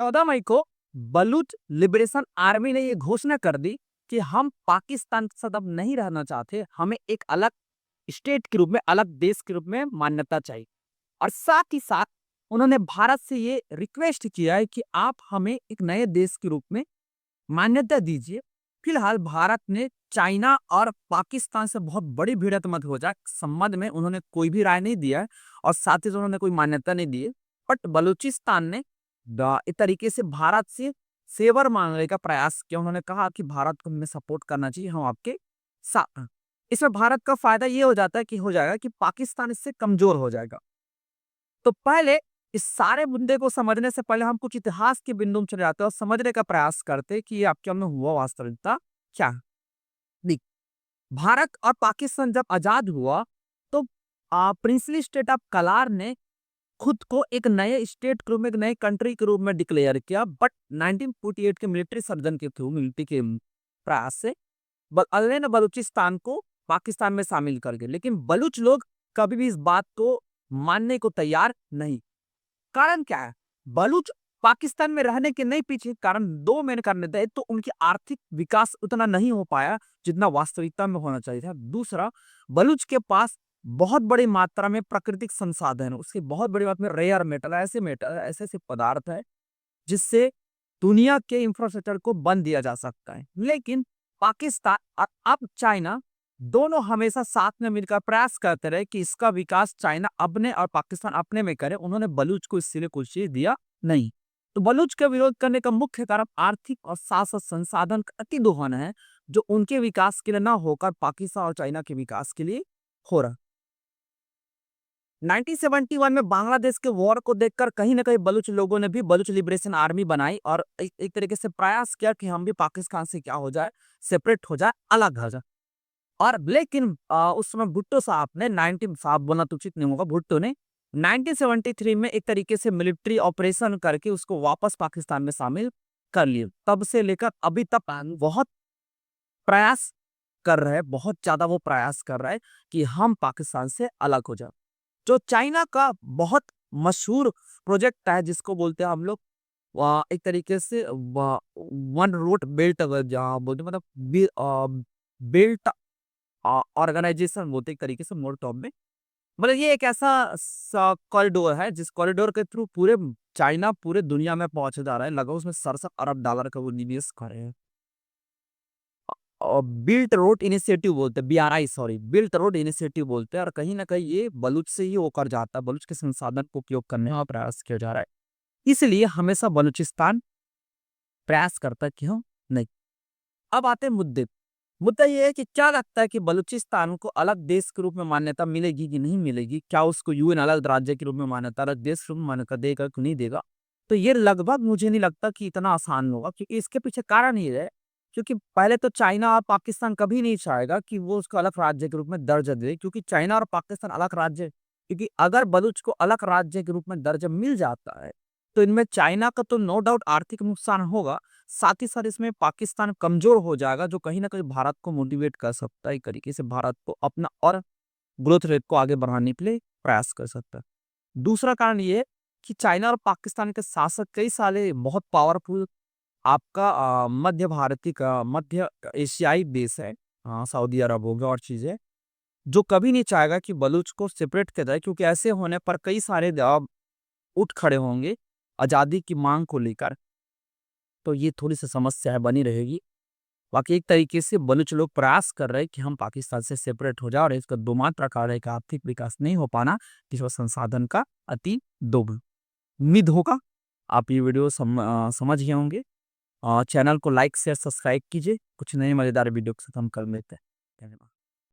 14 मई को Baloch liberation army ने ये घोषणा कर दी कि हम पाकिस्तान के साथ अब नहीं रहना चाहते, हमें एक अलग स्टेट के रूप में, अलग देश के रूप में मान्यता चाहिए। और साथ ही साथ उन्होंने भारत से ये रिक्वेस्ट किया है कि आप हमें एक नए देश के रूप में मान्यता दीजिए। फिलहाल भारत ने चाइना और पाकिस्तान से बहुत बड़ी भिड़ंत मत हो जाए संबंध में उन्होंने कोई भी राय नहीं दिया है और साथ ही साथ उन्होंने कोई मान्यता नहीं दी है। बट बलूचिस्तान ने इस तरीके से भारत से सेवर मांगने का प्रयास किया। उन्होंने कहा कि भारत को हमें सपोर्ट करना चाहिए, हम आपके साथ हैं। इसमें भारत का फायदा ये हो जाता है कि हो जाएगा कि पाकिस्तान इससे कमजोर हो जाएगा। तो पहले इस सारे मुद्दे को समझने से पहले हम कुछ इतिहास के बिंदु में चले जाते हैं और समझने का प्रयास करते हैं कि ये आपके में हुआ वास्तविकता क्या है। देख, भारत और पाकिस्तान जब आजाद हुआ तो प्रिंसली स्टेट ऑफ कलार ने खुद को एक नए स्टेट के रूप में, एक नए कंट्री के रूप में डिक्लेयर किया। बट 1948 के मिलिट्री सर्जन के थ्रू, मिलिट्री के प्रयास से अल्ले ने बलूचिस्तान को पाकिस्तान में शामिल कर गए। लेकिन बलूच लोग कभी भी इस बात को मानने को तैयार नहीं। कारण क्या है? बलूच पाकिस्तान में रहने के नहीं पीछे कारण दो मेन कारण थे। तो उनकी आर्थिक विकास उतना नहीं हो पाया जितना वास्तविकता में होना चाहिए था। दूसरा, बलूच के पास बहुत बड़ी मात्रा में प्राकृतिक संसाधन है। उसकी बहुत बड़ी मात्रा में रेयर मेटल, ऐसे ऐसे पदार्थ है जिससे दुनिया के इंफ्रास्ट्रक्चर को बंद दिया जा सकता है। लेकिन पाकिस्तान और अब चाइना दोनों हमेशा साथ में मिलकर प्रयास करते रहे कि इसका विकास चाइना अपने और पाकिस्तान अपने में करे। उन्होंने बलूच को इसलिए कुछ चीज दिया नहीं। तो बलूच का विरोध करने का मुख्य कारण आर्थिक और साथ साथ संसाधन का अति दोहन है, जो उनके विकास के लिए ना होकर पाकिस्तान और चाइना के विकास के लिए हो रहा। 1971 में बांग्लादेश के वॉर को देखकर कहीं ना कहीं बलूच लोगों ने भी बलूच लिबरेशन आर्मी बनाई और एक तरीके से प्रयास किया कि हम भी पाकिस्तान से क्या हो जाए, सेपरेट हो जाए, अलग हो जाए। और लेकिन उस समय भुट्टो साहब ने 19 साहब बोलना तो उचित नहीं होगा, भुट्टो ने 1973 में एक तरीके से मिलिट्री ऑपरेशन करके उसको वापस पाकिस्तान में शामिल कर लिया। तब से लेकर अभी तक बहुत प्रयास कर रहे हैं, बहुत ज्यादा वो प्रयास कर रहा है कि हम पाकिस्तान से अलग हो जाए। जो चाइना का बहुत मशहूर प्रोजेक्ट है जिसको बोलते हैं हम लोग एक तरीके से वन रोड बेल्ट, जहाँ बोलते हैं, मतलब बेल्ट ऑर्गेनाइजेशन बोलते हैं एक तरीके से मोर टॉप में। मतलब ये एक ऐसा कॉरिडोर है जिस कॉरिडोर के थ्रू पूरे चाइना पूरे दुनिया में पहुंचे जा रहा है। लगभग उसमें 67 अरब डॉलर का वो निवेश कर रहे हैं। और बिल्ट रोड इनिशिएटिव बोलते हैं, BRI, sorry, built road initiative बोलते हैं। और कहीं ना कहीं ये बलूच से ही होकर जाता है, बलूच के संसाधन को उपयोग करने का प्रयास किया जा रहा है। इसलिए हमेशा बलूचिस्तान प्रयास करता है कि हम नहीं। अब आते हैं मुद्दे। मुद्दा ये है कि क्या लगता है कि बलूचिस्तान को अलग देश के रूप में मान्यता मिलेगी कि नहीं मिलेगी? क्या उसको UN अलग राज्य के रूप में मान्यता, अलग देश के रूप में मान्यता देगा कि नहीं देगा? तो ये लगभग मुझे नहीं लगता कि इतना आसान होगा, क्योंकि इसके पीछे कारण ये है। क्योंकि पहले तो चाइना और पाकिस्तान कभी नहीं चाहेगा कि वो उसको अलग राज्य के रूप में दर्जा दे, क्योंकि चाइना और पाकिस्तान अलग राज्य, क्योंकि अगर बलूच को अलग राज्य के रूप में दर्जा मिल जाता है तो इनमें चाइना का तो नो डाउट आर्थिक नुकसान होगा, साथ ही साथ इसमें पाकिस्तान कमजोर हो जाएगा, जो कहीं ना कहीं भारत को मोटिवेट कर सकता है, एक तरीके से भारत को अपना और ग्रोथ रेट को आगे बढ़ाने के लिए प्रयास कर सकता है। दूसरा कारण ये है कि चाइना और पाकिस्तान के शासक कई साले बहुत पावरफुल आपका मध्य भारतीय का मध्य एशियाई देश है, सऊदी अरब हो गया और चीजें, जो कभी नहीं चाहेगा कि बलूच को सेपरेट किया जाए, क्योंकि ऐसे होने पर कई सारे उठ खड़े होंगे आजादी की मांग को लेकर। तो ये थोड़ी-सी समस्या है, बनी रहेगी। बाकी एक तरीके से बलूच लोग प्रयास कर रहे हैं कि हम पाकिस्तान से सेपरेट हो जाएँ और इसका दोमात्रा कारण है कि आर्थिक विकास नहीं हो पाना, जिसमें संसाधन का अति दोगुना। उम्मीद होगा आप ये वीडियो समझ गए होंगे। चैनल को लाइक, शेयर, सब्सक्राइब कीजिए। कुछ नए मज़ेदार वीडियो के साथ हम कल मिलते हैं। धन्यवाद।